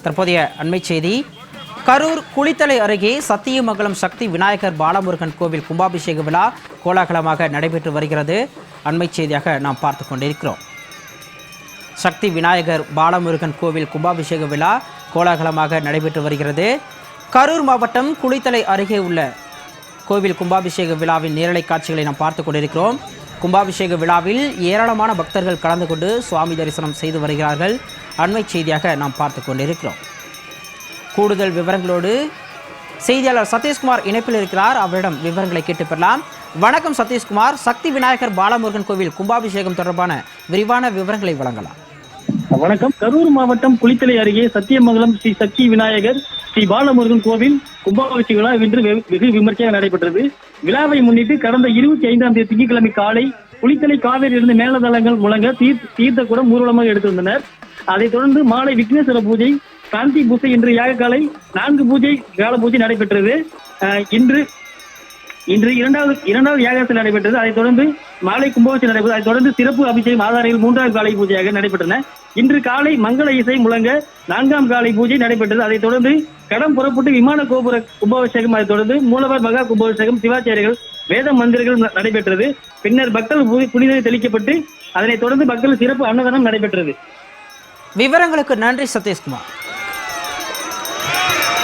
தற்போதைய அண்மை செய்தி. கரூர் குளித்தலை அருகே சத்தியமங்கலம் சக்தி விநாயகர் பாலமுருகன் கோவில் கும்பாபிஷேக விழா கோலாகலமாக நடைபெற்று வருகிறது. அண்மை செய்தியாக நாம் பார்த்து கொண்டிருக்கிறோம். சக்தி விநாயகர் பாலமுருகன் கோவில் கும்பாபிஷேக விழா கோலாகலமாக நடைபெற்று வருகிறது. கரூர் மாவட்டம் குளித்தலை அருகே உள்ள கோவில் கும்பாபிஷேக விழாவின் நேரலை காட்சிகளை நாம் பார்த்து கொண்டிருக்கிறோம். கும்பாபிஷேக விழாவில் ஏராளமான பக்தர்கள் கலந்து கொண்டு சுவாமி தரிசனம் செய்து வருகிறார்கள். அண்மை செய்தியாக நாம் பார்த்து கொண்டிருக்கிறோம். கூடுதல் விவரங்களோடு செய்தியாளர் சதீஷ்குமார் இணைப்பில் இருக்கிறார். அவரிடம் விவரங்களை கேட்டு பெறலாம். வணக்கம் சதீஷ்குமார், சக்தி விநாயகர் பாலமுருகன் கோவில் கும்பாபிஷேகம் தொடர்பான விரிவான விவரங்களை வழங்கலாம். வணக்கம். கரூர் மாவட்டம் குளித்தலை அருகே சத்தியமங்கலம் ஸ்ரீ சக்தி விநாயகர் ஸ்ரீ பாலமுருகன் கோவில் கும்பாபிஷேக விழா இன்று வெகு விமர்சையாக நடைபெற்றது. விழாவை முன்னிட்டு கடந்த 25ஆம் தேதி திங்கட்கிழமை காலை குளித்தலை காவேரியிலிருந்து மேலதளங்கள் முழங்க தீர்த்த கூடம் ஊர்வலமாக எடுத்து வந்தனர். அதைத் தொடர்ந்து மாலை விக்னேஸ்வர பூஜை, காந்தி பூஜை என்று யாகக்காலை 4 பூஜை கால பூஜை நடைபெற்றது. இன்று இரண்டாவது யாகத்தில் நடைபெற்றது. அதைத் தொடர்ந்து மாலை கும்பாபிஷேகம் நடைபெற்றது. அதைத் தொடர்ந்து சிறப்பு அபிஷேகம் ஆதாரையில் 3வது காலை பூஜையாக நடைபெற்றன. இன்று காலை மங்கள இசை முழங்க 4ஆம் காலை பூஜை நடைபெற்றது. அதைத் தொடர்ந்து கடம் புறப்பட்டு விமான கோபுர கும்பாபிஷேகம், அதைத் தொடர்ந்து மூலவர் மகா கும்பாபிஷேகம், சிவாச்சாரியர்கள், வேத மந்திரங்கள் நடைபெற்றது. பின்னர் பக்தர்கள் புனிதரை தெளிக்கப்பட்டு அதனைத் தொடர்ந்து பக்தர்கள் சிறப்பு அன்னதானம் நடைபெற்றது. விவரங்களுக்கு நன்றி சதீஷ்குமார்.